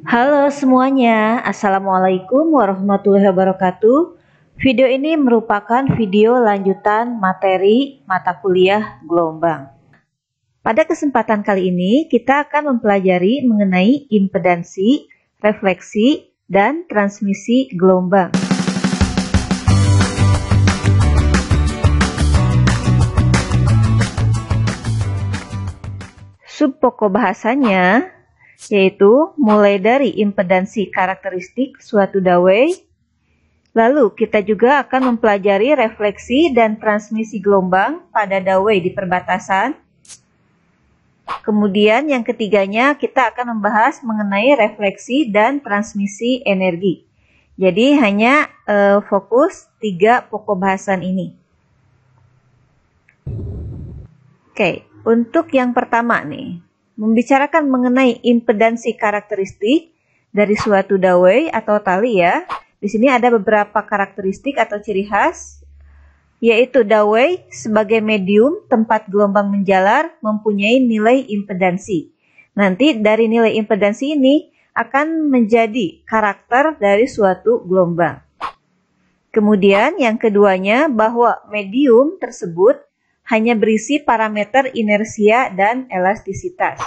Halo semuanya, Assalamualaikum warahmatullahi wabarakatuh. Video ini merupakan video lanjutan materi mata kuliah gelombang. Pada kesempatan kali ini, kita akan mempelajari mengenai impedansi, refleksi, dan transmisi gelombang. Subpokok bahasanya yaitu mulai dari impedansi karakteristik suatu dawai, lalu kita juga akan mempelajari refleksi dan transmisi gelombang pada dawai di perbatasan. Kemudian yang ketiganya kita akan membahas mengenai refleksi dan transmisi energi. Jadi hanya fokus 3 pokok bahasan ini. Oke, untuk yang pertama nih, membicarakan mengenai impedansi karakteristik dari suatu dawai atau tali ya. Di sini ada beberapa karakteristik atau ciri khas, yaitu dawai sebagai medium tempat gelombang menjalar mempunyai nilai impedansi. Nanti dari nilai impedansi ini akan menjadi karakter dari suatu gelombang. Kemudian yang keduanya bahwa medium tersebut hanya berisi parameter inersia dan elastisitas.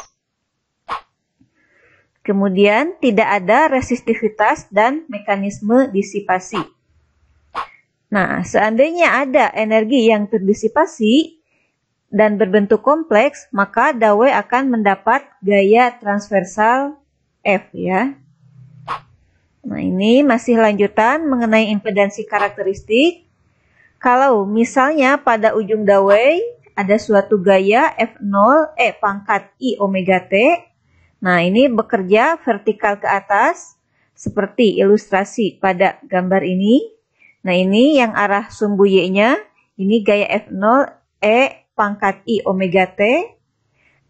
Kemudian tidak ada resistivitas dan mekanisme disipasi. Nah, seandainya ada energi yang terdisipasi dan berbentuk kompleks, maka dawai akan mendapat gaya transversal F ya. Nah, ini masih lanjutan mengenai impedansi karakteristik. Kalau misalnya pada ujung dawai ada suatu gaya F0 E pangkat I omega T. Nah, ini bekerja vertikal ke atas seperti ilustrasi pada gambar ini. Nah, ini yang arah sumbu Y-nya, ini gaya F0 E pangkat I omega T.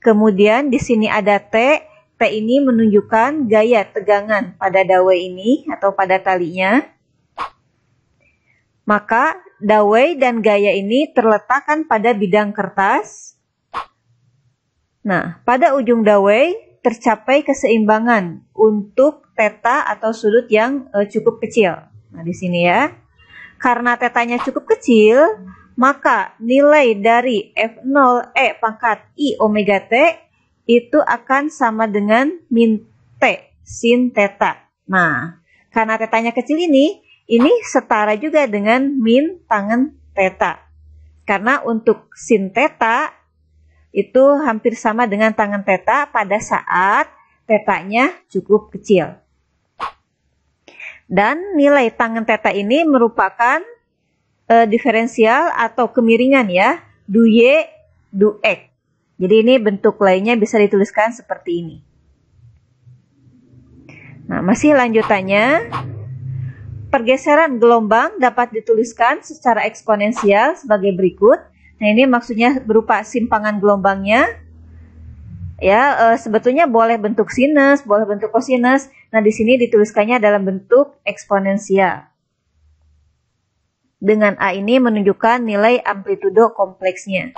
Kemudian di sini ada T. T ini menunjukkan gaya tegangan pada dawai ini atau pada talinya. Maka dawai dan gaya ini terletakkan pada bidang kertas. Nah, pada ujung dawai tercapai keseimbangan untuk theta atau sudut yang cukup kecil. Nah, di sini ya. Karena tetanya cukup kecil, maka nilai dari F0 E pangkat I omega T itu akan sama dengan min T sin theta. Nah, karena tetanya kecil ini setara juga dengan min tangen theta. Karena untuk sin theta itu hampir sama dengan tangen theta pada saat tetanya cukup kecil. Dan nilai tangen theta ini merupakan diferensial atau kemiringan ya, du Y, du X. Jadi ini bentuk lainnya bisa dituliskan seperti ini. Nah, masih lanjutannya. Pergeseran gelombang dapat dituliskan secara eksponensial sebagai berikut. Nah, ini maksudnya berupa simpangan gelombangnya. Ya, sebetulnya boleh bentuk sinus, boleh bentuk kosinus. Nah, di sini dituliskannya dalam bentuk eksponensial. Dengan A ini menunjukkan nilai amplitudo kompleksnya.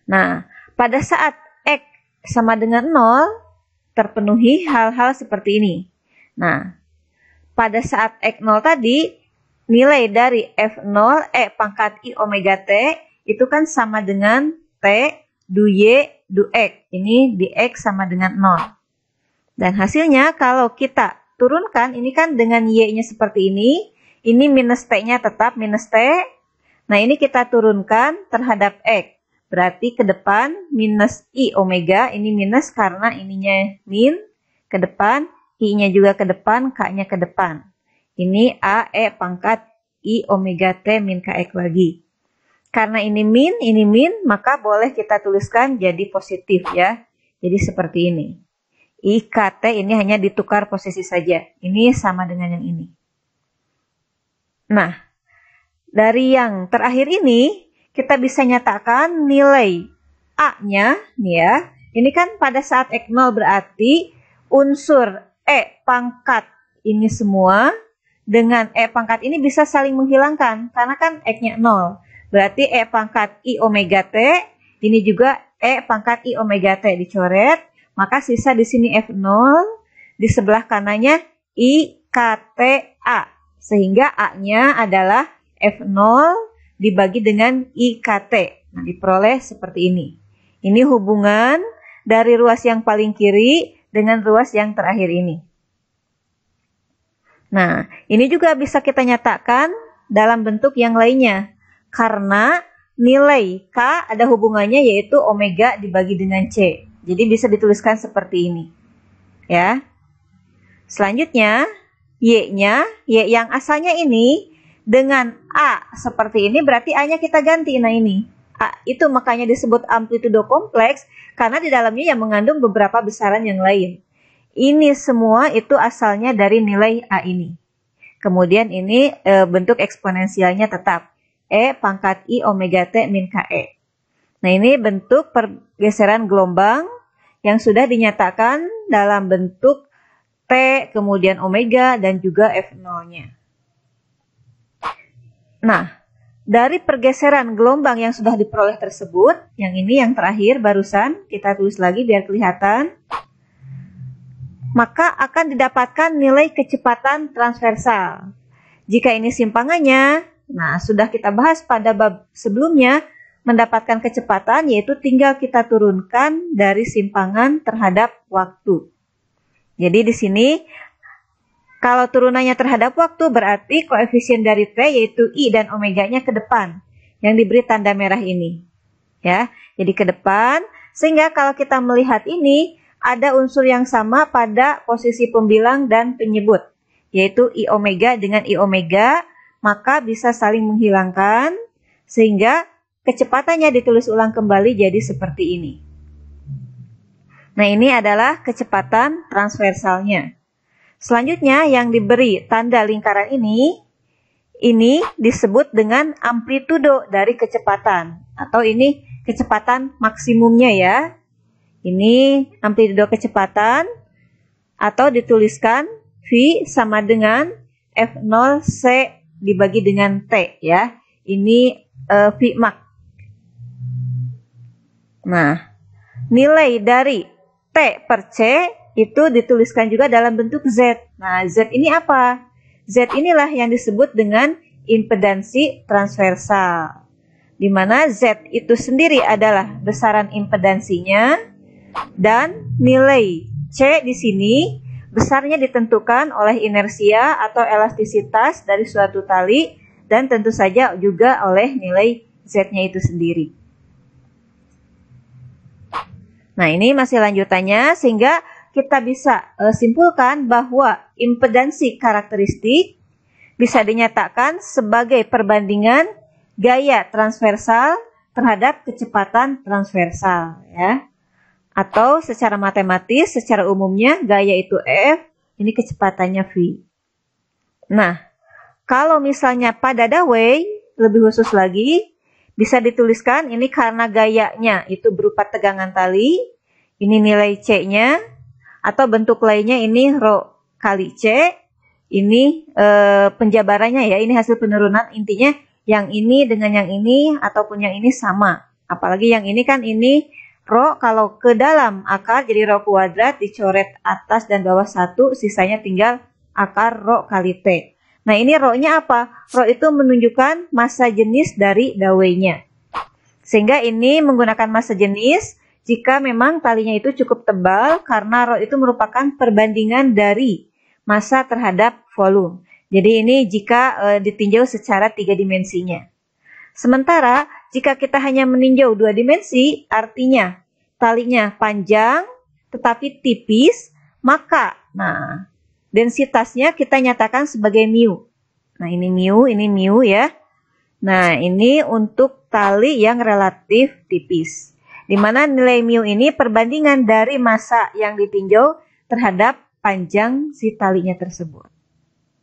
Nah, pada saat X sama dengan 0, terpenuhi hal-hal seperti ini. Nah, pada saat X0 tadi, nilai dari F0 E pangkat I omega T itu kan sama dengan T du Y du X. Ini di X sama dengan 0. Dan hasilnya kalau kita turunkan, ini kan dengan Y-nya seperti ini minus T-nya tetap minus T. Nah, ini kita turunkan terhadap X. Berarti ke depan minus I omega, ini minus karena ininya min, ke depan I-nya juga ke depan, K-nya ke depan. Ini A, E pangkat I omega T min KX lagi. Karena ini min, maka boleh kita tuliskan jadi positif ya. Jadi seperti ini. I, K, T ini hanya ditukar posisi saja. Ini sama dengan yang ini. Nah, dari yang terakhir ini, kita bisa nyatakan nilai A-nya, nih ya. Ini kan pada saat X0 berarti unsur E pangkat ini semua dengan E pangkat ini bisa saling menghilangkan karena kan X-nya 0. Berarti E pangkat I omega T, ini juga E pangkat I omega T dicoret, maka sisa di sini F0 di sebelah kanannya IKTA. Sehingga A-nya adalah F0 dibagi dengan IKT. Nah, diperoleh seperti ini. Ini hubungan dari ruas yang paling kiri dengan ruas yang terakhir ini. Nah, ini juga bisa kita nyatakan dalam bentuk yang lainnya. Karena nilai K ada hubungannya yaitu omega dibagi dengan C. Jadi bisa dituliskan seperti ini. Ya. Selanjutnya, Y-nya, Y yang asalnya ini dengan A seperti ini berarti A-nya kita ganti. Nah ini, A itu makanya disebut amplitudo kompleks karena di dalamnya yang mengandung beberapa besaran yang lain. Ini semua itu asalnya dari nilai A ini. Kemudian ini bentuk eksponensialnya tetap. E pangkat I omega T min KE. Nah ini bentuk pergeseran gelombang yang sudah dinyatakan dalam bentuk T, kemudian omega, dan juga F0-nya. Nah, dari pergeseran gelombang yang sudah diperoleh tersebut, yang ini yang terakhir barusan, kita tulis lagi biar kelihatan. Maka akan didapatkan nilai kecepatan transversal. Jika ini simpangannya, nah sudah kita bahas pada bab sebelumnya, mendapatkan kecepatan yaitu tinggal kita turunkan dari simpangan terhadap waktu. Jadi di sini kalau turunannya terhadap waktu berarti koefisien dari T yaitu I dan omeganya ke depan yang diberi tanda merah ini. Ya, jadi ke depan sehingga kalau kita melihat ini ada unsur yang sama pada posisi pembilang dan penyebut yaitu I omega dengan I omega, maka bisa saling menghilangkan sehingga kecepatannya ditulis ulang kembali jadi seperti ini. Nah, ini adalah kecepatan transversalnya. Selanjutnya yang diberi tanda lingkaran ini disebut dengan amplitudo dari kecepatan. Atau ini kecepatan maksimumnya ya. Ini amplitudo kecepatan atau dituliskan V sama dengan F0C dibagi dengan T ya. Ini V max. Nah, nilai dari T per C itu dituliskan juga dalam bentuk Z. Nah, Z ini apa? Z inilah yang disebut dengan impedansi transversal. Di mana Z itu sendiri adalah besaran impedansinya dan nilai C di sini besarnya ditentukan oleh inersia atau elastisitas dari suatu tali dan tentu saja juga oleh nilai Z-nya itu sendiri. Nah, ini masih lanjutannya sehingga kita bisa simpulkan bahwa impedansi karakteristik bisa dinyatakan sebagai perbandingan gaya transversal terhadap kecepatan transversal ya. Atau secara matematis, secara umumnya gaya itu F, ini kecepatannya V. Nah, kalau misalnya pada dawai, lebih khusus lagi, bisa dituliskan ini karena gayanya itu berupa tegangan tali, ini nilai C-nya, atau bentuk lainnya ini Rho kali C, ini penjabarannya ya, ini hasil penurunan, intinya yang ini dengan yang ini ataupun yang ini sama. Apalagi yang ini kan ini Rho kalau ke dalam akar jadi Rho kuadrat dicoret atas dan bawah 1, sisanya tinggal akar Rho kali T. Nah ini Rho-nya apa? Rho itu menunjukkan massa jenis dari dawainya. Sehingga ini menggunakan massa jenis jika memang talinya itu cukup tebal karena Rho itu merupakan perbandingan dari massa terhadap volume. Jadi ini jika ditinjau secara 3 dimensinya. Sementara jika kita hanya meninjau 2 dimensi, artinya talinya panjang tetapi tipis, maka densitasnya kita nyatakan sebagai mu. Nah, ini mu ya. Nah, ini untuk tali yang relatif tipis. Di mana nilai mu ini perbandingan dari massa yang ditinjau terhadap panjang si talinya tersebut.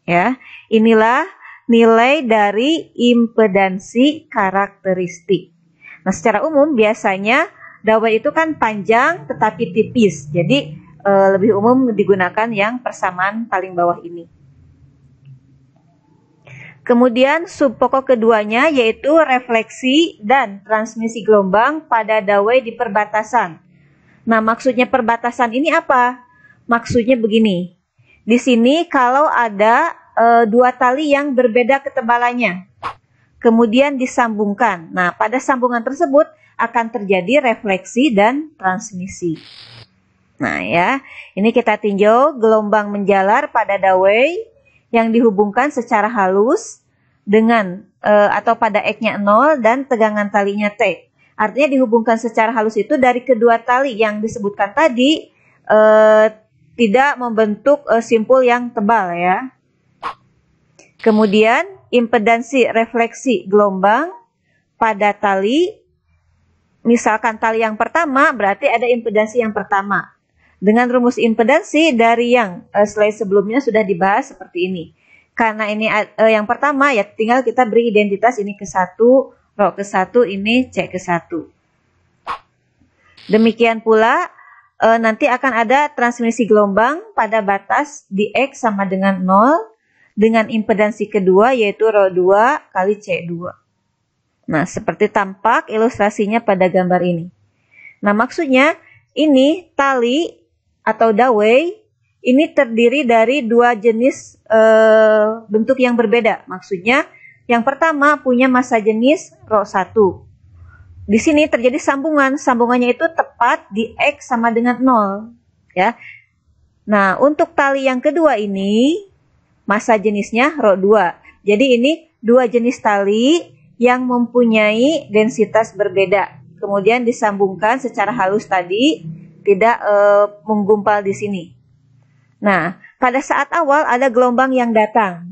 Ya, inilah nilai dari impedansi karakteristik. Nah, secara umum biasanya dawai itu kan panjang tetapi tipis. Jadi lebih umum digunakan yang persamaan paling bawah ini. Kemudian subpokok keduanya yaitu refleksi dan transmisi gelombang pada dawai di perbatasan. Nah, maksudnya perbatasan ini apa? Maksudnya begini. Di sini kalau ada dua tali yang berbeda ketebalannya, kemudian disambungkan. Nah, pada sambungan tersebut akan terjadi refleksi dan transmisi. Nah ya, ini kita tinjau gelombang menjalar pada dawai yang dihubungkan secara halus dengan atau pada X-nya 0 dan tegangan talinya T. Artinya dihubungkan secara halus itu dari kedua tali yang disebutkan tadi tidak membentuk simpul yang tebal ya. Kemudian impedansi refleksi gelombang pada tali, misalkan tali yang pertama berarti ada impedansi yang pertama. Dengan rumus impedansi dari yang slide sebelumnya sudah dibahas seperti ini. Karena ini yang pertama ya tinggal kita beri identitas ini ke 1, rho ke 1, ini C ke 1. Demikian pula nanti akan ada transmisi gelombang pada batas di X sama dengan 0 dengan impedansi kedua yaitu rho 2 kali C2. Nah, seperti tampak ilustrasinya pada gambar ini. Nah, maksudnya ini tali atau dawai ini terdiri dari dua jenis bentuk yang berbeda. Maksudnya yang pertama punya massa jenis rho 1. Di sini terjadi sambungan. Sambungannya itu tepat di X sama dengan 0. Ya. Nah, untuk tali yang kedua ini massa jenisnya rho 2. Jadi ini dua jenis tali yang mempunyai densitas berbeda. Kemudian disambungkan secara halus tadi, tidak menggumpal di sini. Nah, pada saat awal ada gelombang yang datang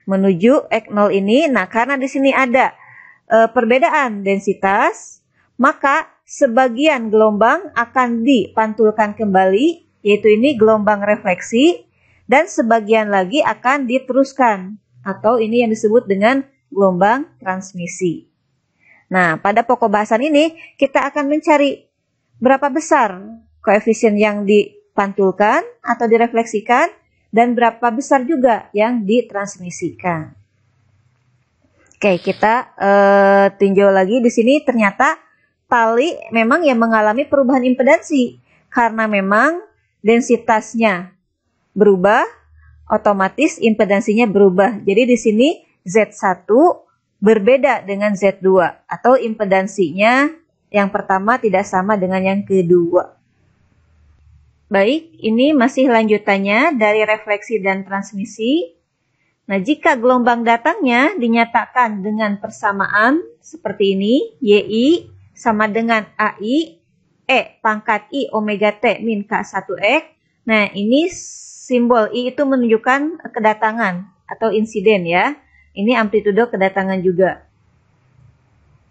menuju X0 ini. Nah, karena di sini ada perbedaan densitas, maka sebagian gelombang akan dipantulkan kembali, yaitu ini gelombang refleksi, dan sebagian lagi akan diteruskan, atau ini yang disebut dengan gelombang transmisi. Nah, pada pokok bahasan ini kita akan mencari berapa besar koefisien yang dipantulkan atau direfleksikan dan berapa besar juga yang ditransmisikan. Oke, kita tinjau lagi di sini ternyata tali memang yang mengalami perubahan impedansi karena memang densitasnya berubah, otomatis impedansinya berubah. Jadi di sini Z1 berbeda dengan Z2 atau impedansinya yang pertama tidak sama dengan yang kedua. Baik, ini masih lanjutannya dari refleksi dan transmisi. Nah, jika gelombang datangnya dinyatakan dengan persamaan seperti ini, YI sama dengan AI, E pangkat I omega T min K1X. Nah, ini simbol I itu menunjukkan kedatangan atau insiden ya. Ini amplitudo kedatangan juga.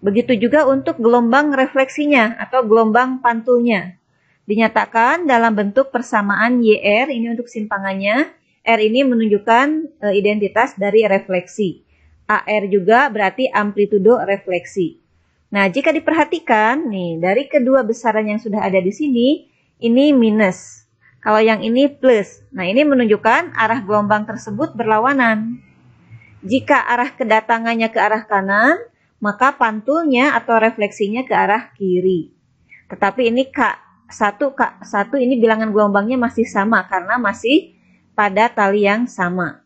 Begitu juga untuk gelombang refleksinya atau gelombang pantulnya. Dinyatakan dalam bentuk persamaan YR, ini untuk simpangannya. R ini menunjukkan identitas dari refleksi. AR juga berarti amplitudo refleksi. Nah, jika diperhatikan, nih dari kedua besaran yang sudah ada di sini, ini minus. Kalau yang ini plus. Nah, ini menunjukkan arah gelombang tersebut berlawanan. Jika arah kedatangannya ke arah kanan, maka pantulnya atau refleksinya ke arah kiri. Tetapi ini K1 ini bilangan gelombangnya masih sama karena masih pada tali yang sama.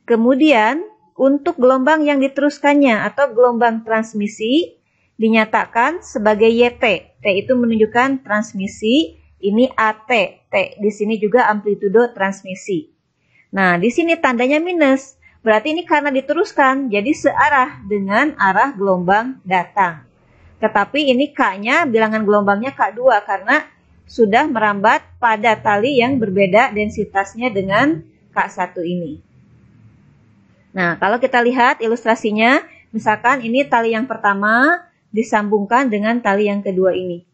Kemudian untuk gelombang yang diteruskannya atau gelombang transmisi dinyatakan sebagai YT. T itu menunjukkan transmisi, ini AT. T di sini juga amplitudo transmisi. Nah, di sini tandanya minus. Berarti ini karena diteruskan, jadi searah dengan arah gelombang datang. Tetapi ini K-nya, bilangan gelombangnya K2 karena sudah merambat pada tali yang berbeda densitasnya dengan K1 ini. Nah, kalau kita lihat ilustrasinya, misalkan ini tali yang pertama disambungkan dengan tali yang kedua ini.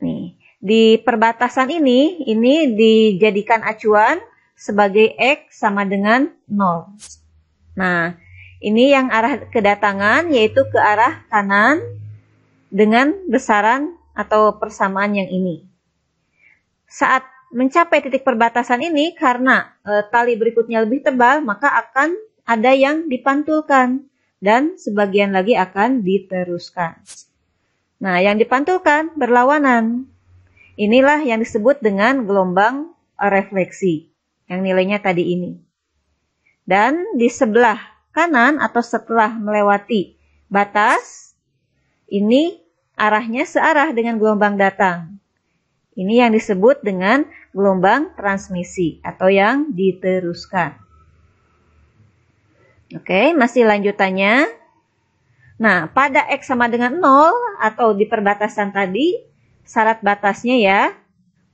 Nih, di perbatasan ini dijadikan acuan sebagai X sama dengan 0. Nah, ini yang arah kedatangan yaitu ke arah kanan dengan besaran atau persamaan yang ini. Saat mencapai titik perbatasan ini karena tali berikutnya lebih tebal, maka akan ada yang dipantulkan dan sebagian lagi akan diteruskan. Nah, yang dipantulkan berlawanan. Inilah yang disebut dengan gelombang refleksi, yang nilainya tadi ini. Dan di sebelah kanan atau setelah melewati batas, ini arahnya searah dengan gelombang datang. Ini yang disebut dengan gelombang transmisi atau yang diteruskan. Oke, masih lanjutannya. Nah, pada X sama dengan 0 atau di perbatasan tadi, syarat batasnya ya,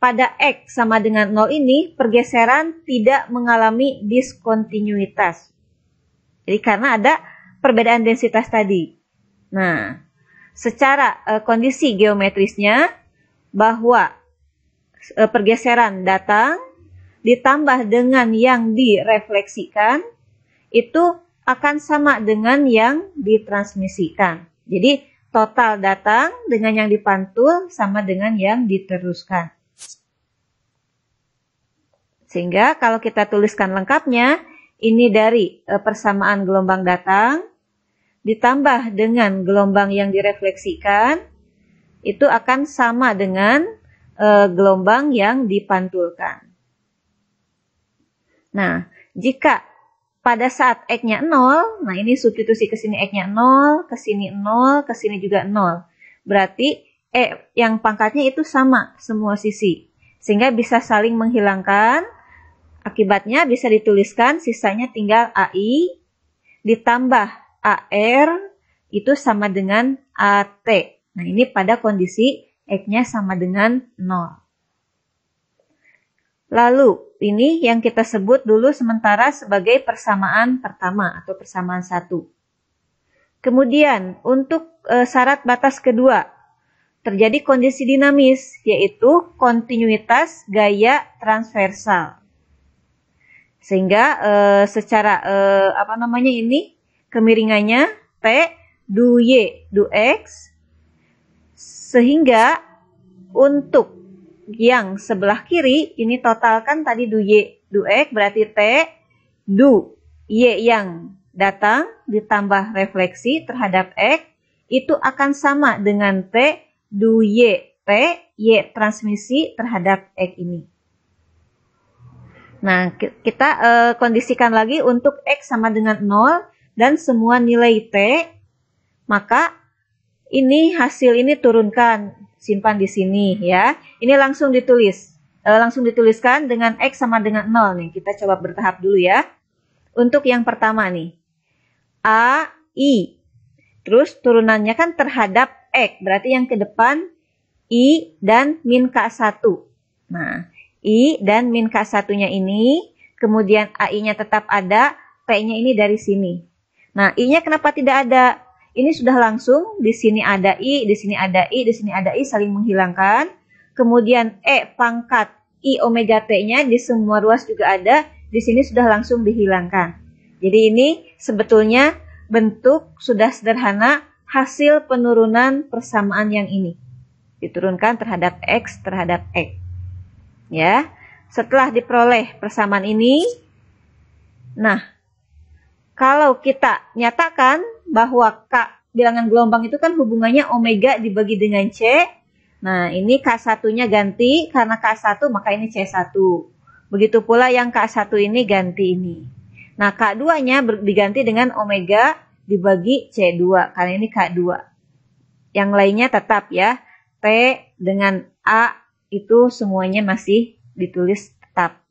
pada X sama dengan 0 ini pergeseran tidak mengalami diskontinuitas. Jadi karena ada perbedaan densitas tadi. Nah, secara kondisi geometrisnya bahwa pergeseran datang ditambah dengan yang direfleksikan itu akan sama dengan yang ditransmisikan. Jadi total datang dengan yang dipantul sama dengan yang diteruskan. Sehingga kalau kita tuliskan lengkapnya, ini dari persamaan gelombang datang ditambah dengan gelombang yang direfleksikan, itu akan sama dengan gelombang yang dipantulkan. Nah, jika pada saat X-nya 0, nah ini substitusi ke sini X-nya 0, ke sini 0, ke sini juga 0. Berarti yang pangkatnya itu sama semua sisi. Sehingga bisa saling menghilangkan. Akibatnya bisa dituliskan sisanya tinggal AI ditambah AR itu sama dengan AT. Nah ini pada kondisi X-nya sama dengan 0. Lalu ini yang kita sebut dulu sementara sebagai persamaan pertama atau persamaan 1. Kemudian untuk syarat batas kedua terjadi kondisi dinamis yaitu kontinuitas gaya transversal. Sehingga secara kemiringannya T du Y du X, sehingga untuk yang sebelah kiri ini totalkan tadi du Y du X berarti T du Y yang datang ditambah refleksi terhadap X itu akan sama dengan T du Y T Y transmisi terhadap X ini. Nah, kita kondisikan lagi untuk X sama dengan 0 dan semua nilai T, maka ini hasil ini turunkan, simpan di sini ya. Ini langsung dituliskan dengan X sama dengan 0 nih. Kita coba bertahap dulu ya. Untuk yang pertama nih, A, I. Terus turunannya kan terhadap X, berarti yang ke depan I dan min K1. Nah, I dan min K1-nya ini, kemudian AI-nya tetap ada, P-nya ini dari sini. Nah, I-nya kenapa tidak ada? Ini sudah langsung, di sini ada I, di sini ada I, di sini ada I, saling menghilangkan. Kemudian E pangkat I omega T-nya di semua ruas juga ada, di sini sudah langsung dihilangkan. Jadi ini sebetulnya bentuk sudah sederhana hasil penurunan persamaan yang ini. Diturunkan terhadap X terhadap X. Ya, setelah diperoleh persamaan ini, nah, kalau kita nyatakan bahwa K bilangan gelombang itu kan hubungannya omega dibagi dengan C, nah ini K1-nya ganti, karena K1 maka ini C1. Begitu pula yang K1 ini ganti ini. Nah, K2-nya diganti dengan omega dibagi C2, karena ini K2. Yang lainnya tetap ya, T dengan A itu semuanya masih ditulis tetap.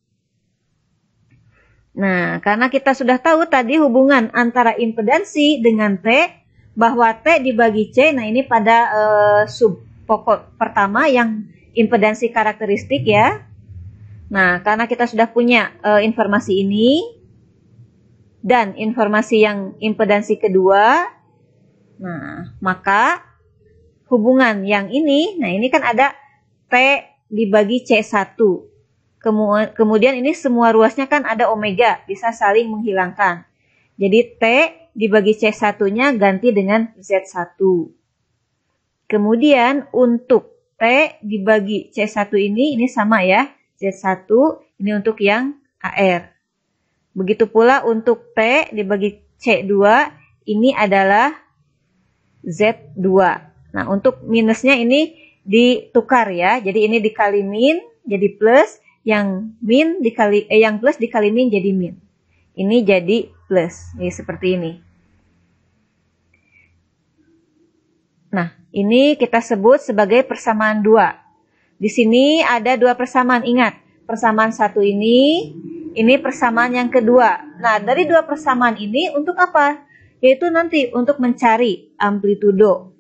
Nah, karena kita sudah tahu tadi hubungan antara impedansi dengan T, bahwa T dibagi C, nah ini pada sub pokok pertama yang impedansi karakteristik ya. Nah, karena kita sudah punya informasi ini, dan informasi yang impedansi kedua, nah, maka hubungan yang ini, nah ini kan ada T dibagi C1. Kemudian ini semua ruasnya kan ada omega, bisa saling menghilangkan. Jadi T dibagi C1-nya ganti dengan Z1. Kemudian untuk T dibagi C1 ini sama ya, Z1, ini untuk yang AR. Begitu pula untuk T dibagi C2, ini adalah Z2. Nah, untuk minusnya ini ditukar ya. Jadi ini dikali min jadi plus, yang plus dikali min jadi min. Ini jadi plus. Ini seperti ini. Nah, ini kita sebut sebagai persamaan 2. Di sini ada 2 persamaan, ingat. Persamaan 1 ini persamaan yang kedua. Nah, dari 2 persamaan ini untuk apa? Yaitu nanti untuk mencari amplitudo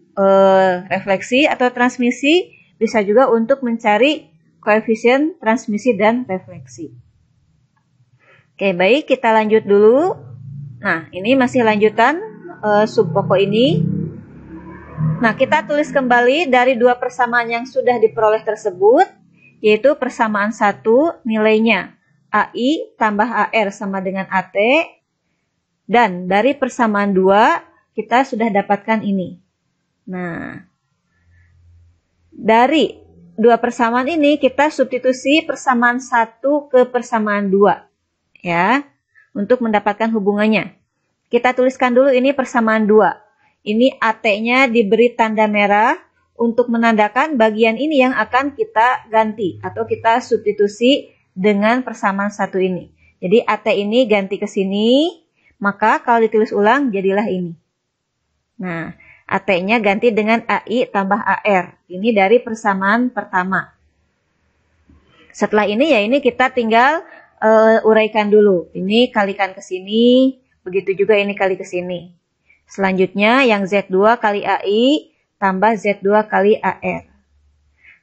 refleksi atau transmisi, bisa juga untuk mencari koefisien transmisi dan refleksi. Oke, baik, kita lanjut dulu. Nah, ini masih lanjutan sub pokok ini. Nah, kita tulis kembali dari 2 persamaan yang sudah diperoleh tersebut, yaitu persamaan 1 nilainya AI tambah AR sama dengan AT, dan dari persamaan 2 kita sudah dapatkan ini. Nah, dari 2 persamaan ini kita substitusi persamaan 1 ke persamaan 2 ya, untuk mendapatkan hubungannya. Kita tuliskan dulu ini persamaan 2. Ini AT-nya diberi tanda merah untuk menandakan bagian ini yang akan kita ganti atau kita substitusi dengan persamaan 1 ini. Jadi AT ini ganti ke sini, maka kalau ditulis ulang jadilah ini. Nah, AT-nya ganti dengan AI tambah AR. Ini dari persamaan pertama. Setelah ini ya ini kita tinggal uraikan dulu. Ini kalikan ke sini, begitu juga ini kali ke sini. Selanjutnya yang Z2 kali AI tambah Z2 kali AR.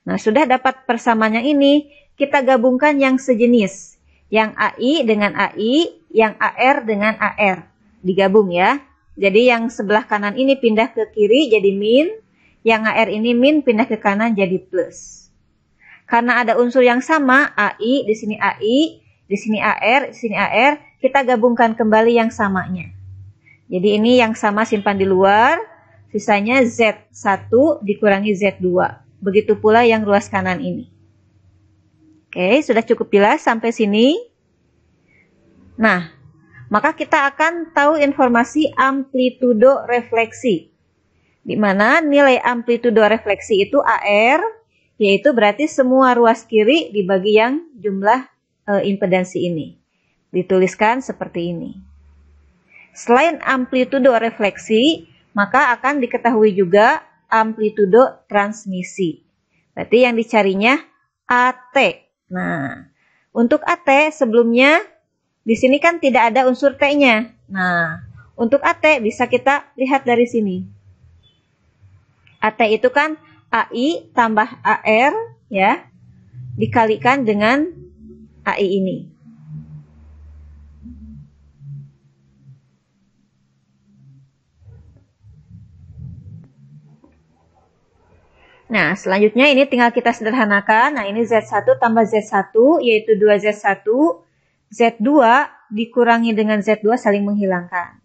Nah, sudah dapat persamaan yang ini, kita gabungkan yang sejenis. Yang AI dengan AI, yang AR dengan AR. Digabung ya. Jadi yang sebelah kanan ini pindah ke kiri jadi min, yang AR ini min pindah ke kanan jadi plus. Karena ada unsur yang sama, AI, di sini AI, di sini AR, di sini AR, kita gabungkan kembali yang samanya. Jadi ini yang sama simpan di luar, sisanya Z1 dikurangi Z2. Begitu pula yang ruas kanan ini. Oke, sudah cukup jelas sampai sini? Nah, maka kita akan tahu informasi amplitudo refleksi. Di mana nilai amplitudo refleksi itu AR, yaitu berarti semua ruas kiri dibagi yang jumlah impedansi ini. Dituliskan seperti ini. Selain amplitudo refleksi, maka akan diketahui juga amplitudo transmisi. Berarti yang dicarinya AT. Nah, untuk AT sebelumnya di sini kan tidak ada unsur T-nya. Nah, untuk AT bisa kita lihat dari sini. AT itu kan AI tambah AR ya, dikalikan dengan AI ini. Nah, selanjutnya ini tinggal kita sederhanakan. Nah, ini Z1 tambah Z1, yaitu 2Z1. Z2 dikurangi dengan Z2 saling menghilangkan.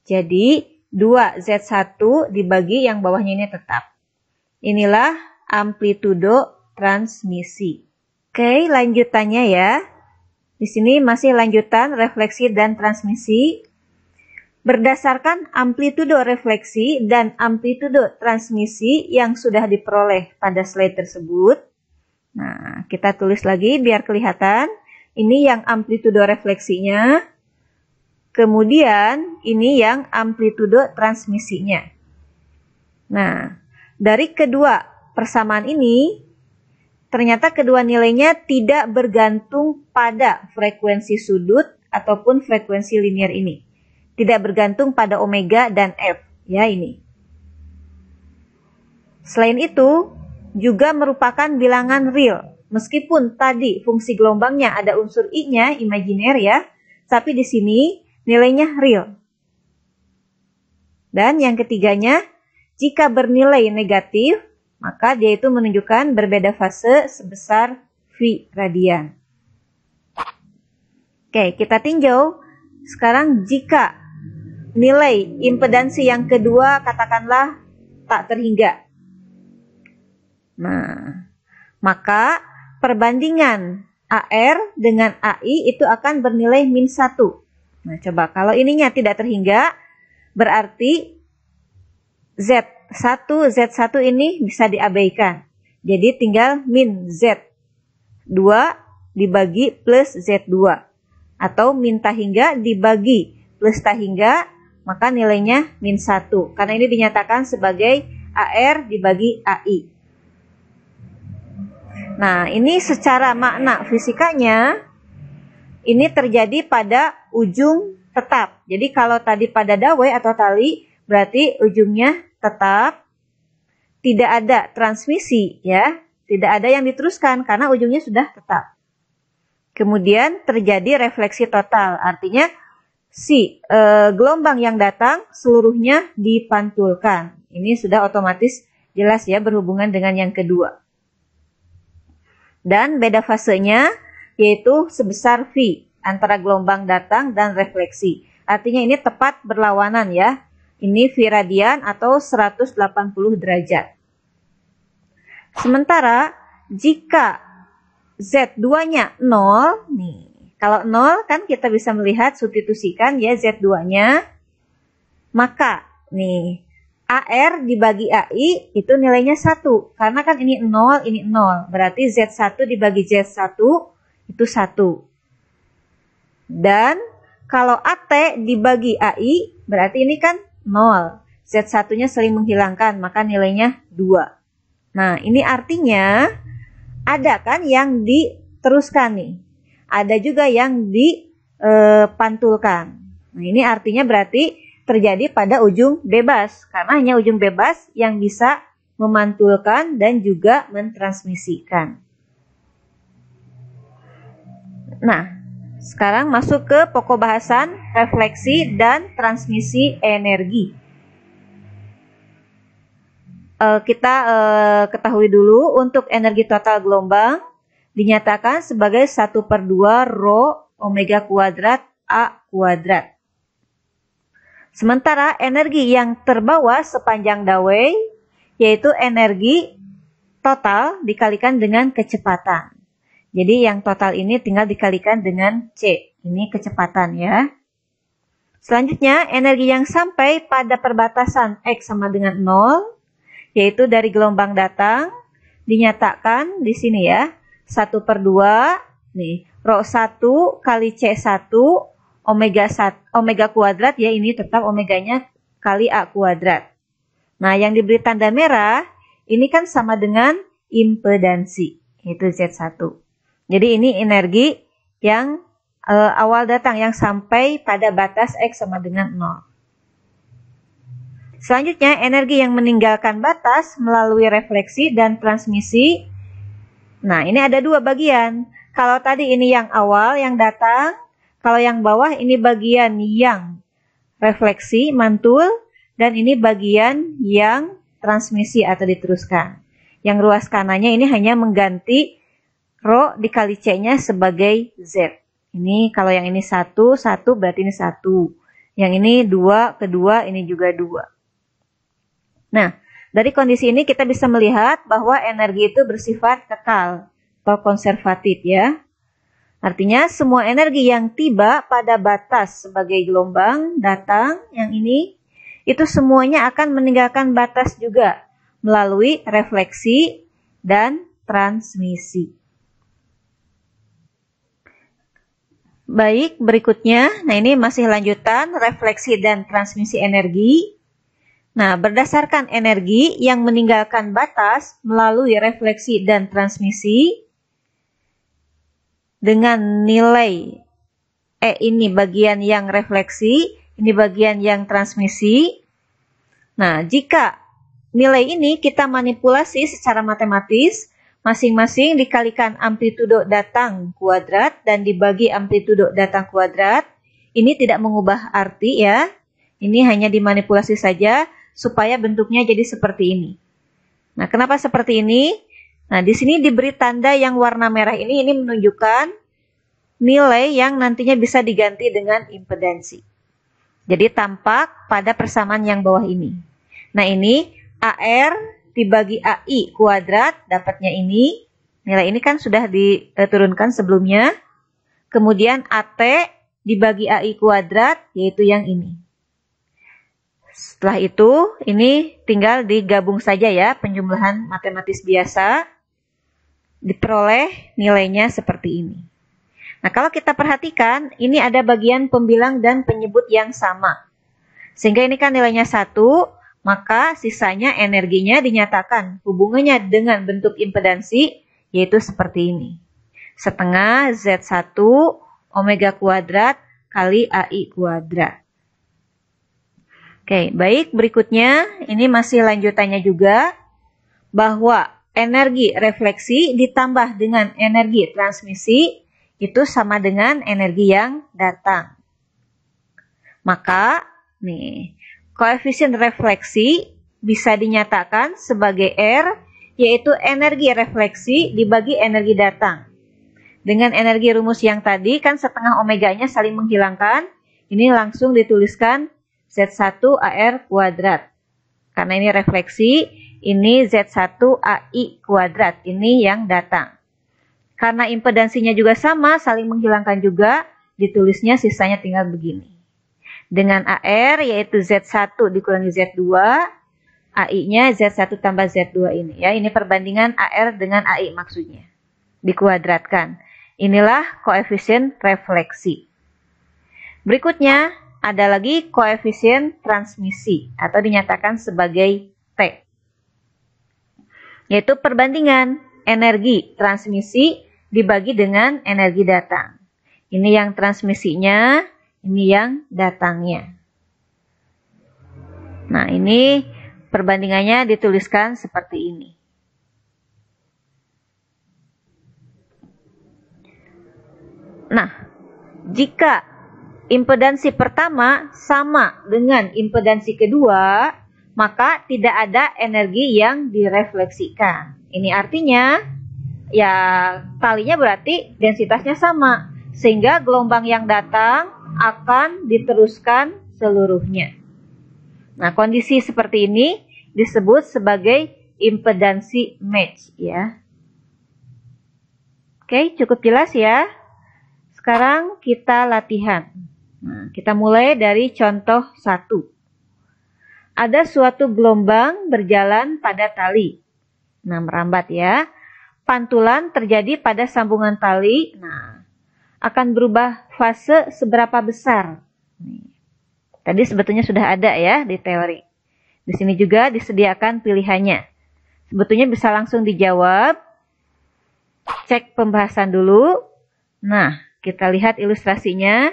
Jadi, 2Z1 dibagi yang bawahnya ini tetap. Inilah amplitudo transmisi. Oke, lanjutannya ya. Di sini masih lanjutan refleksi dan transmisi. Berdasarkan amplitudo refleksi dan amplitudo transmisi yang sudah diperoleh pada slide tersebut. Nah, kita tulis lagi biar kelihatan. Ini yang amplitudo refleksinya. Kemudian ini yang amplitudo transmisinya. Nah, dari kedua persamaan ini, ternyata kedua nilainya tidak bergantung pada frekuensi sudut ataupun frekuensi linear ini. Tidak bergantung pada omega dan F, ya ini. Selain itu, juga merupakan bilangan real. Meskipun tadi fungsi gelombangnya ada unsur I-nya, imajiner ya, tapi di sini nilainya real. Dan yang ketiganya, jika bernilai negatif, maka dia itu menunjukkan berbeda fase sebesar V radian. Oke, kita tinjau. Sekarang jika nilai impedansi yang kedua katakanlah tak terhingga. Nah, maka perbandingan AR dengan AI itu akan bernilai min 1. Nah, coba kalau ininya tidak terhingga, berarti Z1 ini bisa diabaikan. Jadi tinggal min Z2 dibagi plus Z2. Atau min tak hingga dibagi plus tak hingga, maka nilainya min 1. Karena ini dinyatakan sebagai AR dibagi AI. Nah, ini secara makna fisikanya, ini terjadi pada ujung tetap. Jadi kalau tadi pada dawai atau tali, berarti ujungnya tetap. Tidak ada transmisi ya, tidak ada yang diteruskan karena ujungnya sudah tetap. Kemudian terjadi refleksi total, artinya si gelombang yang datang seluruhnya dipantulkan. Ini sudah otomatis jelas ya berhubungan dengan yang kedua. Dan beda fasenya yaitu sebesar V antara gelombang datang dan refleksi. Artinya ini tepat berlawanan ya. Ini V radian atau 180 derajat. Sementara jika Z2-nya 0, nih. Kalau 0 kan kita bisa melihat substitusikan ya Z2-nya. Maka nih AR dibagi AI itu nilainya 1. Karena kan ini 0, ini 0. Berarti Z1 dibagi Z1 itu 1. Dan kalau AT dibagi AI berarti ini kan 0. Z1-nya saling menghilangkan, maka nilainya 2. Nah, ini artinya ada kan yang diteruskan nih. Ada juga yang dipantulkan. Nah, ini artinya berarti terjadi pada ujung bebas. Karena hanya ujung bebas yang bisa memantulkan dan juga mentransmisikan. Nah, sekarang masuk ke pokok bahasan refleksi dan transmisi energi. Kita ketahui dulu untuk energi total gelombang dinyatakan sebagai 1/2 rho omega kuadrat A kuadrat. Sementara energi yang terbawa sepanjang dawai yaitu energi total dikalikan dengan kecepatan. Jadi yang total ini tinggal dikalikan dengan C. Ini kecepatan ya. Selanjutnya energi yang sampai pada perbatasan X sama dengan 0 yaitu dari gelombang datang dinyatakan di sini ya 1/2 nih rho 1 kali C1 omega kuadrat ya, ini tetap omeganya kali A kuadrat. Nah yang diberi tanda merah ini kan sama dengan impedansi, itu Z1. Jadi ini energi yang awal datang yang sampai pada batas X sama dengan 0. Selanjutnya, energi yang meninggalkan batas melalui refleksi dan transmisi. Nah, ini ada dua bagian. Kalau tadi ini yang awal, yang datang. Kalau yang bawah, ini bagian yang refleksi, mantul. Dan ini bagian yang transmisi atau diteruskan. Yang ruas kanannya ini hanya mengganti rho dikali C-nya sebagai Z. Ini kalau yang ini 1 berarti ini 1. Yang ini 2, kedua, ini juga 2. Nah, dari kondisi ini kita bisa melihat bahwa energi itu bersifat kekal atau konservatif ya. Artinya semua energi yang tiba pada batas sebagai gelombang datang yang ini, itu semuanya akan meninggalkan batas juga melalui refleksi dan transmisi. Baik, berikutnya, nah ini masih lanjutan refleksi dan transmisi energi. Nah, berdasarkan energi yang meninggalkan batas melalui refleksi dan transmisi dengan nilai ini bagian yang refleksi, ini bagian yang transmisi. Nah, jika nilai ini kita manipulasi secara matematis, masing-masing dikalikan amplitudo datang kuadrat dan dibagi amplitudo datang kuadrat, ini tidak mengubah arti ya. Ini hanya dimanipulasi saja supaya bentuknya jadi seperti ini. Nah, kenapa seperti ini? Nah, di sini diberi tanda yang warna merah ini menunjukkan nilai yang nantinya bisa diganti dengan impedansi. Jadi tampak pada persamaan yang bawah ini. Nah, ini AR dibagi AI kuadrat, dapatnya ini. Nilai ini kan sudah diturunkan sebelumnya. Kemudian AT dibagi AI kuadrat, yaitu yang ini. Setelah itu, ini tinggal digabung saja ya, penjumlahan matematis biasa. diperoleh nilainya seperti ini. Nah, kalau kita perhatikan, ini ada bagian pembilang dan penyebut yang sama. Sehingga ini kan nilainya 1, maka sisanya energinya dinyatakan hubungannya dengan bentuk impedansi, yaitu seperti ini. Setengah Z1 omega kuadrat kali AI kuadrat. Oke, baik, berikutnya ini masih lanjutannya juga, bahwa energi refleksi ditambah dengan energi transmisi itu sama dengan energi yang datang. Maka, nih, koefisien refleksi bisa dinyatakan sebagai R, yaitu energi refleksi dibagi energi datang. Dengan energi rumus yang tadi, kan setengah omeganya saling menghilangkan, ini langsung dituliskan Z1 AR kuadrat. Karena ini refleksi, ini Z1 AI kuadrat, ini yang datang. Karena impedansinya juga sama, saling menghilangkan juga, ditulisnya sisanya tinggal begini. Dengan AR yaitu Z1 dikurangi Z2, AI-nya Z1 tambah Z2 ini. Ya, ini perbandingan AR dengan AI maksudnya. Dikuadratkan. Inilah koefisien refleksi. Berikutnya, ada lagi koefisien transmisi atau dinyatakan sebagai T. Yaitu perbandingan energi transmisi dibagi dengan energi datang. Ini yang transmisinya, ini yang datangnya. Nah, ini perbandingannya dituliskan seperti ini. Nah, jika impedansi pertama sama dengan impedansi kedua, maka tidak ada energi yang direfleksikan. Ini artinya, ya talinya berarti densitasnya sama, sehingga gelombang yang datang akan diteruskan seluruhnya. Nah, kondisi seperti ini disebut sebagai impedansi match, ya. Oke, cukup jelas ya. Sekarang kita latihan. Nah, kita mulai dari contoh 1. Ada suatu gelombang berjalan pada tali. Nah, merambat ya. Pantulan terjadi pada sambungan tali. Nah, akan berubah fase seberapa besar? Tadi sebetulnya sudah ada ya di teori. Di sini juga disediakan pilihannya. Sebetulnya bisa langsung dijawab. Cek pembahasan dulu. Nah, kita lihat ilustrasinya.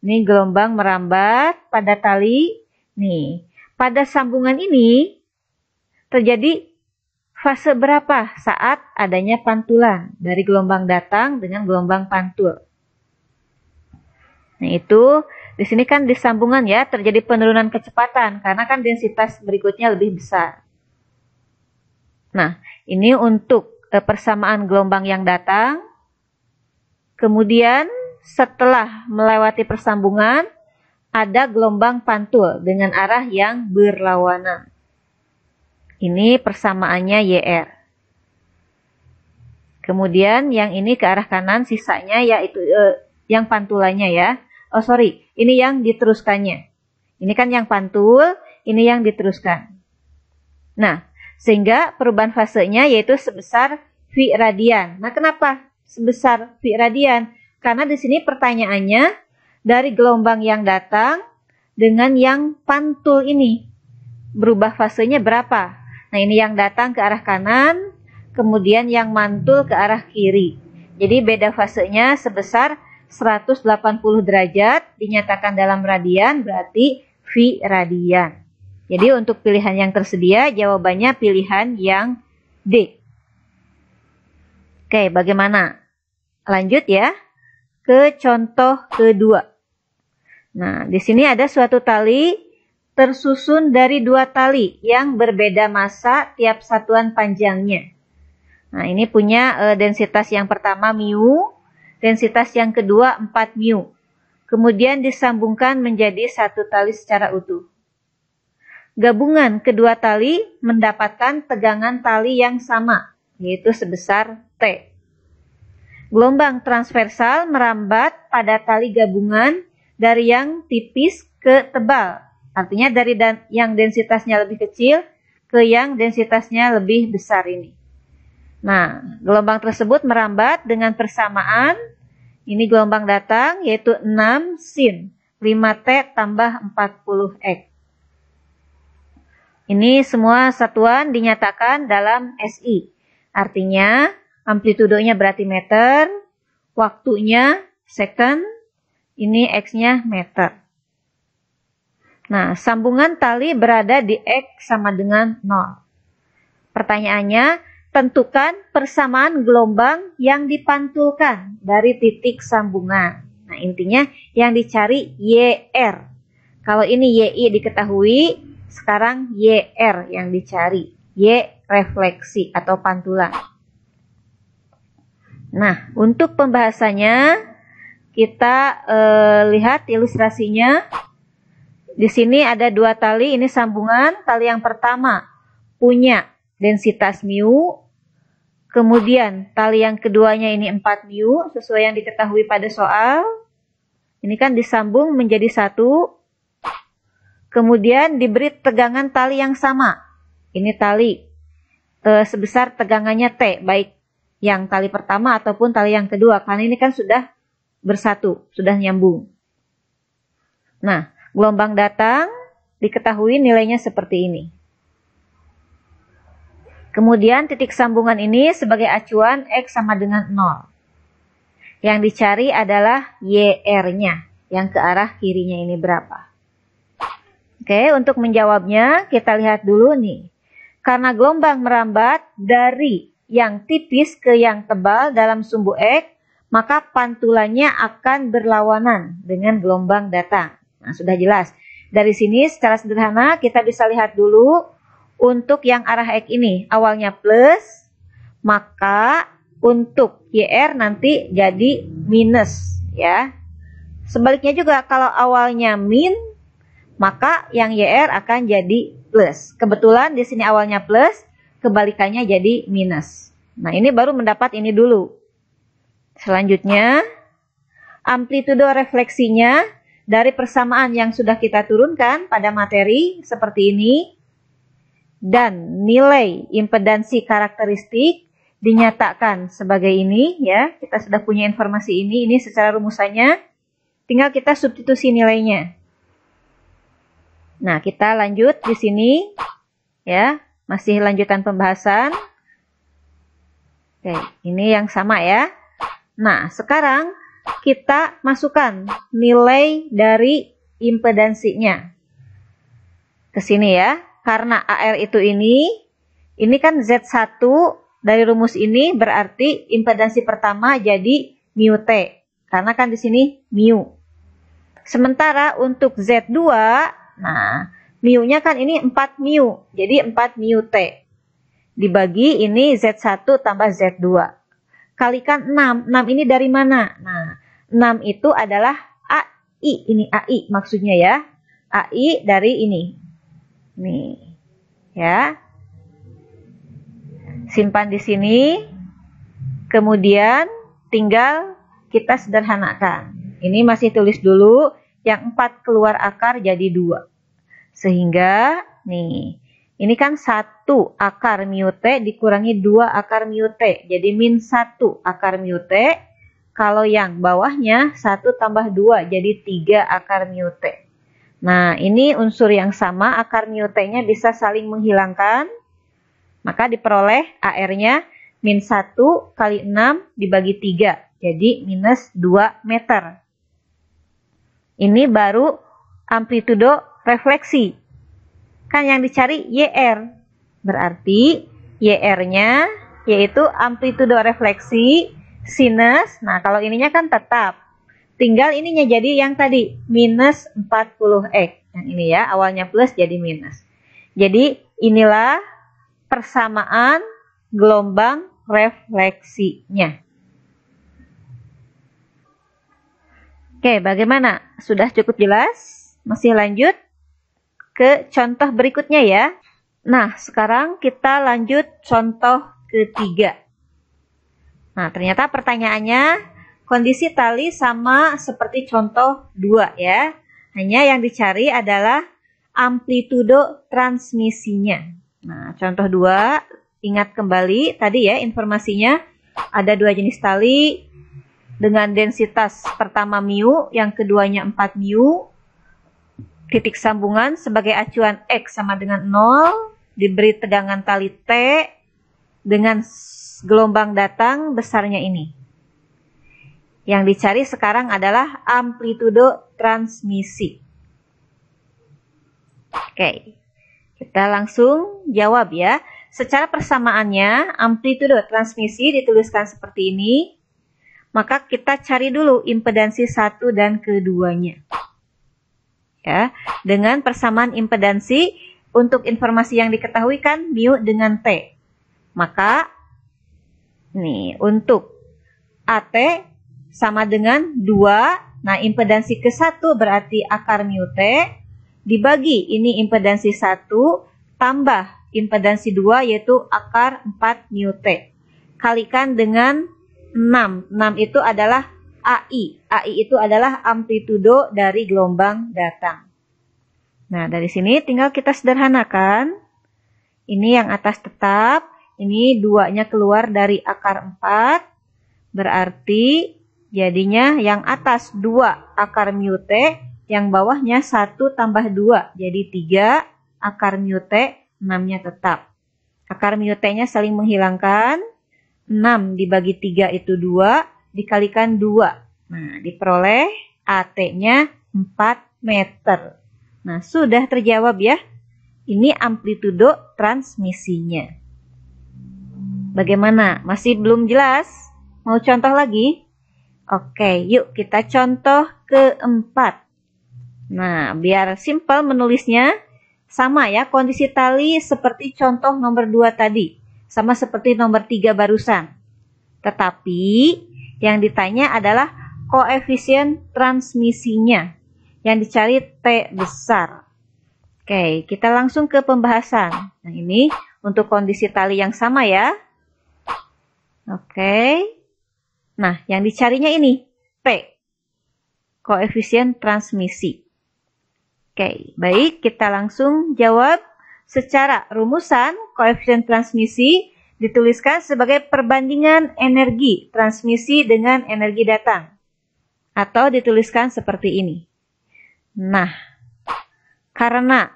Ini gelombang merambat pada tali. Nih, pada sambungan ini terjadi fase berapa saat adanya pantulan dari gelombang datang dengan gelombang pantul. Nah, itu di sini kan di sambungan ya terjadi penurunan kecepatan karena kan densitas berikutnya lebih besar. Nah, ini untuk persamaan gelombang yang datang. Kemudian setelah melewati persambungan, ada gelombang pantul dengan arah yang berlawanan. Ini persamaannya YR. Kemudian yang ini ke arah kanan, sisanya yaitu yang pantulannya ya. Oh sorry, ini yang diteruskannya. Ini kan yang pantul, ini yang diteruskan. Nah, sehingga perubahan fasenya yaitu sebesar V radian. Nah, kenapa sebesar V radian? Karena di sini pertanyaannya dari gelombang yang datang dengan yang pantul ini berubah fasenya berapa? Nah, ini yang datang ke arah kanan, kemudian yang mantul ke arah kiri. Jadi beda fasenya sebesar 180 derajat, dinyatakan dalam radian berarti V radian. Jadi untuk pilihan yang tersedia jawabannya pilihan yang D. Oke, bagaimana? Lanjut ya. Ke contoh kedua. Nah, di sini ada suatu tali tersusun dari 2 tali yang berbeda massa tiap satuan panjangnya. Nah, ini punya densitas yang pertama mu, densitas yang kedua 4 mu. Kemudian disambungkan menjadi satu tali secara utuh. Gabungan kedua tali mendapatkan tegangan tali yang sama, yaitu sebesar T. Gelombang transversal merambat pada tali gabungan dari yang tipis ke tebal. Artinya dari yang densitasnya lebih kecil ke yang densitasnya lebih besar ini. Nah, gelombang tersebut merambat dengan persamaan. Ini gelombang datang yaitu 6 sin 5T tambah 40X. Ini semua satuan dinyatakan dalam SI. Artinya amplitudonya berarti meter, waktunya second, ini X-nya meter. Nah, sambungan tali berada di X sama dengan 0. Pertanyaannya, tentukan persamaan gelombang yang dipantulkan dari titik sambungan. Nah, intinya yang dicari YR. Kalau ini YI diketahui, sekarang YR yang dicari. Y refleksi atau pantulan. Nah, untuk pembahasannya, kita lihat ilustrasinya. Di sini ada dua tali, ini sambungan. Tali yang pertama punya densitas mu. Kemudian tali yang keduanya ini 4 mu, sesuai yang diketahui pada soal. Ini kan disambung menjadi satu. Kemudian diberi tegangan tali yang sama. Ini tali sebesar tegangannya T, baik yang tali pertama ataupun tali yang kedua. Karena ini kan sudah bersatu, sudah nyambung. Nah, gelombang datang diketahui nilainya seperti ini. Kemudian titik sambungan ini sebagai acuan X sama dengan 0. Yang dicari adalah YR-nya, yang ke arah kirinya ini berapa. Oke, untuk menjawabnya kita lihat dulu nih. Karena gelombang merambat dari yang tipis ke yang tebal dalam sumbu X, maka pantulannya akan berlawanan dengan gelombang datang. Nah, sudah jelas. Dari sini secara sederhana kita bisa lihat dulu untuk yang arah X ini awalnya plus, maka untuk YR nanti jadi minus ya. Sebaliknya juga kalau awalnya min, maka yang YR akan jadi plus. Kebetulan di sini awalnya plus, kebalikannya jadi minus. Nah, ini baru mendapat ini dulu. Selanjutnya, amplitudo refleksinya dari persamaan yang sudah kita turunkan pada materi seperti ini, dan nilai impedansi karakteristik dinyatakan sebagai ini ya. Kita sudah punya informasi ini secara rumusannya. Tinggal kita substitusi nilainya. Nah, kita lanjut di sini ya, masih lanjutan pembahasan. Oke, ini yang sama ya. Nah, sekarang kita masukkan nilai dari impedansinya ke sini ya. Karena AR itu ini kan Z1 dari rumus ini berarti impedansi pertama jadi mu T. Karena kan di sini mu. Sementara untuk Z2, nah mu-nya kan ini 4 mu. Jadi 4 mu T. Dibagi ini Z1 tambah Z2. Kalikan 6. 6 ini dari mana? Nah, 6 itu adalah AI. Ini AI maksudnya ya. AI dari ini. Nih, ya. Simpan di sini. Kemudian tinggal kita sederhanakan. Ini masih tulis dulu. Yang 4 keluar akar jadi 2. Sehingga, nih, ini kan 1 akar mu T dikurangi 2 akar mu T. Jadi min 1 akar mu T. Kalau yang bawahnya 1 tambah 2 jadi 3 akar mu T. Nah, ini unsur yang sama, akar mu T-nya bisa saling menghilangkan. Maka diperoleh AR-nya min 1 kali 6 dibagi 3. Jadi minus 2 meter. Ini baru amplitudo refleksi. Kan yang dicari YR. Berarti YR-nya yaitu amplitudo refleksi sinus. Nah, kalau ininya kan tetap. Tinggal ininya jadi yang tadi minus 40X. Yang ini ya, awalnya plus jadi minus. Jadi inilah persamaan gelombang refleksinya. Oke, bagaimana? Sudah cukup jelas? Masih lanjut ke contoh berikutnya ya. Nah, sekarang kita lanjut contoh ketiga. Nah, ternyata pertanyaannya kondisi tali sama seperti contoh 2 ya. Hanya yang dicari adalah amplitudo transmisinya. Nah, contoh 2 ingat kembali tadi ya informasinya, ada 2 jenis tali dengan densitas pertama mu, yang keduanya 4 mu. Titik sambungan sebagai acuan X sama dengan 0, diberi tegangan tali T dengan gelombang datang besarnya ini. Yang dicari sekarang adalah amplitudo transmisi. Oke, kita langsung jawab ya. Secara persamaannya, amplitudo transmisi dituliskan seperti ini. Maka kita cari dulu impedansi satu dan keduanya. Ya, dengan persamaan impedansi untuk informasi yang diketahui kan mu dengan T. Maka nih untuk AT sama dengan 2. Nah, impedansi ke-1 berarti akar mu T dibagi ini impedansi 1 tambah impedansi 2 yaitu akar 4 mu T. Kalikan dengan 6. 6 itu adalah AI. AI itu adalah amplitudo dari gelombang datang. Nah, dari sini tinggal kita sederhanakan. Ini yang atas tetap. Ini 2-nya keluar dari akar 4. Berarti jadinya yang atas 2 akar mu T. Yang bawahnya 1 tambah 2. Jadi 3 akar mu T. 6-nya tetap. Akar mu T-nya saling menghilangkan. 6 dibagi 3 itu 2. Dikalikan 2. Nah, diperoleh AT-nya 4 meter. Nah, sudah terjawab ya. Ini amplitudo transmisinya. Bagaimana? Masih belum jelas? Mau contoh lagi? Oke, yuk kita contoh keempat. Nah, biar simpel menulisnya, sama ya kondisi tali seperti contoh nomor 2 tadi. Sama seperti nomor 3 barusan. Tetapi yang ditanya adalah koefisien transmisinya. Yang dicari T besar. Oke, kita langsung ke pembahasan. Nah, ini untuk kondisi tali yang sama ya. Oke. Nah, yang dicarinya ini T. Koefisien transmisi. Oke, baik. Kita langsung jawab. Secara rumusan, koefisien transmisi dituliskan sebagai perbandingan energi transmisi dengan energi datang. Atau dituliskan seperti ini. Nah, karena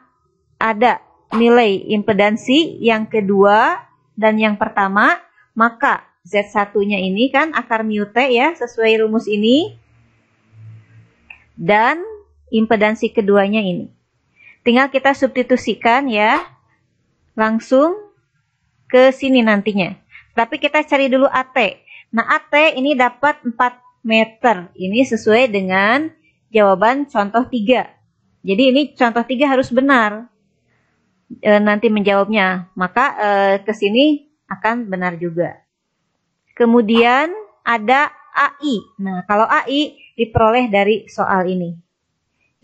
ada nilai impedansi yang kedua dan yang pertama, maka Z1-nya ini kan akar mu T ya, sesuai rumus ini. Dan impedansi keduanya ini. Tinggal kita substitusikan ya, langsung ke sini nantinya. Tapi kita cari dulu AT. Nah, AT ini dapat 4 meter. Ini sesuai dengan jawaban contoh 3. Jadi ini contoh 3 harus benar. Nanti menjawabnya. Maka ke sini akan benar juga. Kemudian ada AI. Nah, kalau AI diperoleh dari soal ini.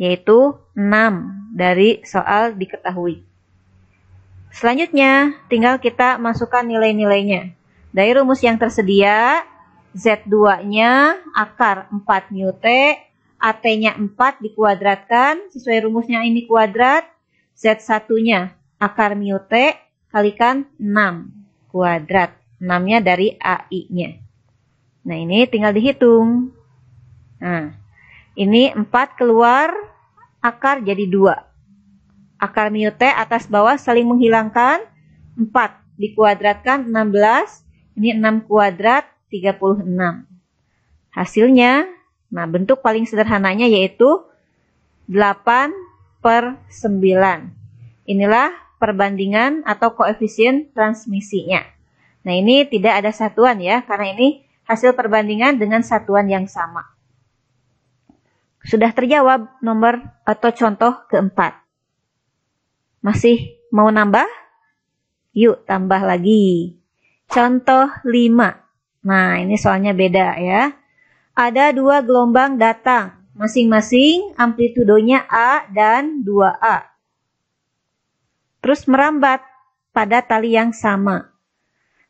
Yaitu 6 dari soal diketahui. Selanjutnya, tinggal kita masukkan nilai-nilainya. Dari rumus yang tersedia, Z2-nya akar 4 mu T, AT-nya 4 dikuadratkan, sesuai rumusnya ini kuadrat, Z1-nya akar mu T kalikan 6 kuadrat. 6-nya dari AI-nya. Nah, ini tinggal dihitung. Nah, ini 4 keluar, akar jadi 2. Akar mu T atas bawah saling menghilangkan. 4 dikuadratkan 16. Ini 6 kuadrat 36. Hasilnya, nah bentuk paling sederhananya yaitu 8/9. Inilah perbandingan atau koefisien transmisinya. Nah, ini tidak ada satuan ya, karena ini hasil perbandingan dengan satuan yang sama. Sudah terjawab nomor atau contoh keempat. Masih mau nambah? Yuk tambah lagi. Contoh 5. Nah, ini soalnya beda ya. Ada 2 gelombang datang. Masing-masing amplitudonya A dan 2A. Terus merambat pada tali yang sama.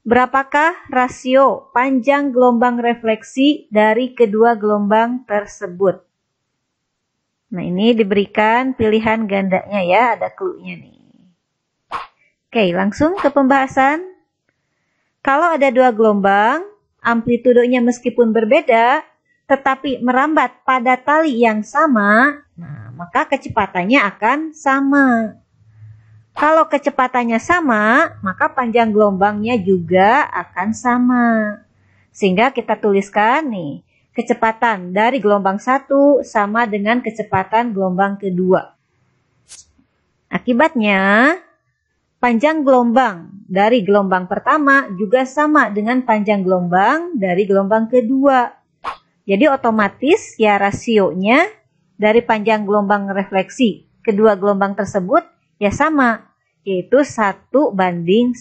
Berapakah rasio panjang gelombang refleksi dari kedua gelombang tersebut? Nah, ini diberikan pilihan gandanya ya, ada clue-nya nih. Oke, langsung ke pembahasan. Kalau ada dua gelombang, amplitudonya meskipun berbeda, tetapi merambat pada tali yang sama, nah, maka kecepatannya akan sama. Kalau kecepatannya sama, maka panjang gelombangnya juga akan sama. Sehingga kita tuliskan nih, kecepatan dari gelombang 1 sama dengan kecepatan gelombang kedua. Akibatnya, panjang gelombang dari gelombang pertama juga sama dengan panjang gelombang dari gelombang kedua. Jadi otomatis ya rasionya dari panjang gelombang refleksi kedua gelombang tersebut ya sama, yaitu 1:1.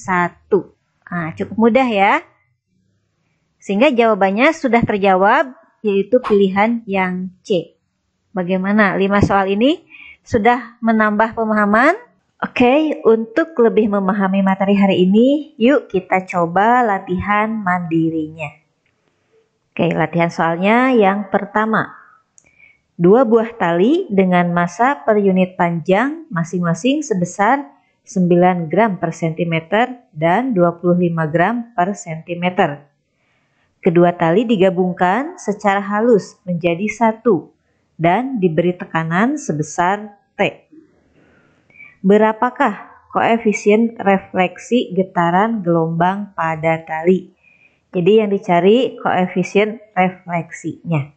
Nah, cukup mudah ya. Sehingga jawabannya sudah terjawab, yaitu pilihan yang C. Bagaimana 5 soal ini? Sudah menambah pemahaman? Oke, untuk lebih memahami materi hari ini, yuk kita coba latihan mandirinya. Oke, latihan soalnya yang pertama. 2 buah tali dengan massa per unit panjang masing-masing sebesar 9 gram per cm dan 25 gram per cm. Kedua tali digabungkan secara halus menjadi satu dan diberi tekanan sebesar T. Berapakah koefisien refleksi getaran gelombang pada tali? Jadi yang dicari koefisien refleksinya.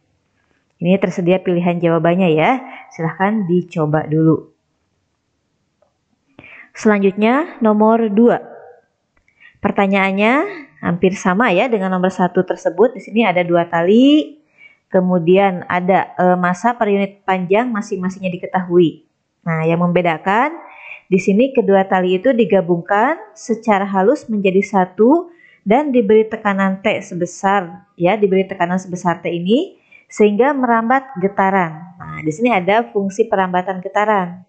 Ini tersedia pilihan jawabannya ya. Silahkan dicoba dulu. Selanjutnya nomor 2. Pertanyaannya hampir sama ya dengan nomor 1 tersebut. Di sini ada 2 tali. Kemudian ada massa per unit panjang masing-masingnya diketahui. Nah, yang membedakan di sini kedua tali itu digabungkan secara halus menjadi satu dan diberi tekanan T sebesar T ini sehingga merambat getaran. Nah, di sini ada fungsi perambatan getaran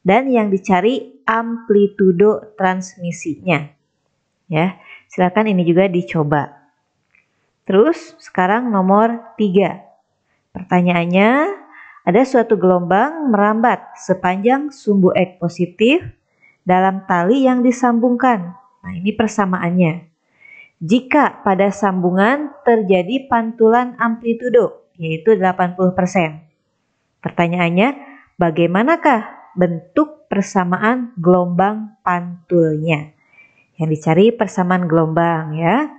dan yang dicari amplitudo transmisinya. Ya, silakan ini juga dicoba. Terus sekarang nomor 3. Pertanyaannya, ada suatu gelombang merambat sepanjang sumbu X positif dalam tali yang disambungkan. Nah, ini persamaannya. Jika pada sambungan terjadi pantulan amplitudo, yaitu 80%. Pertanyaannya, bagaimanakah bentuk persamaan gelombang pantulnya? Yang dicari persamaan gelombang ya.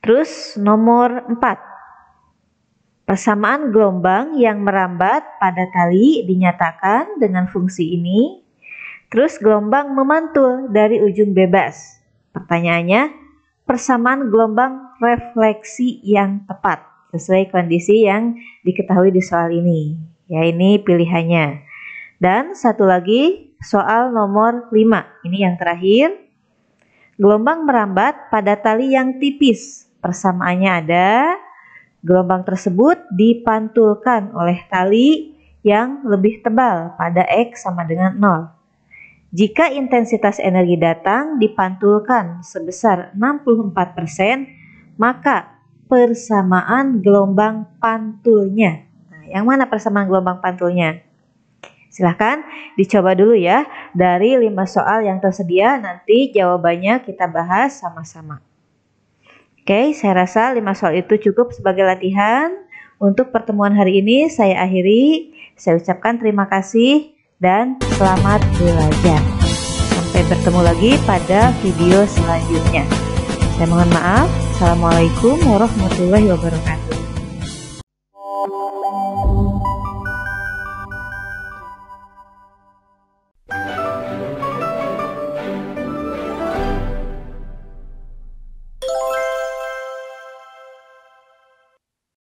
Terus nomor 4. Persamaan gelombang yang merambat pada tali dinyatakan dengan fungsi ini. Terus gelombang memantul dari ujung bebas. Pertanyaannya, persamaan gelombang refleksi yang tepat sesuai kondisi yang diketahui di soal ini. Ya, ini pilihannya. Dan satu lagi, soal nomor 5. Ini yang terakhir. Gelombang merambat pada tali yang tipis. Persamaannya ada. Gelombang tersebut dipantulkan oleh tali yang lebih tebal pada X sama dengan 0. Jika intensitas energi datang dipantulkan sebesar 64%, maka persamaan gelombang pantulnya. Nah, yang mana persamaan gelombang pantulnya? Silahkan dicoba dulu ya. Dari 5 soal yang tersedia, nanti jawabannya kita bahas sama-sama. Oke, saya rasa 5 soal itu cukup sebagai latihan. Untuk pertemuan hari ini saya akhiri. Saya ucapkan terima kasih dan selamat belajar. Sampai bertemu lagi pada video selanjutnya. Saya mohon maaf. Assalamualaikum warahmatullahi wabarakatuh.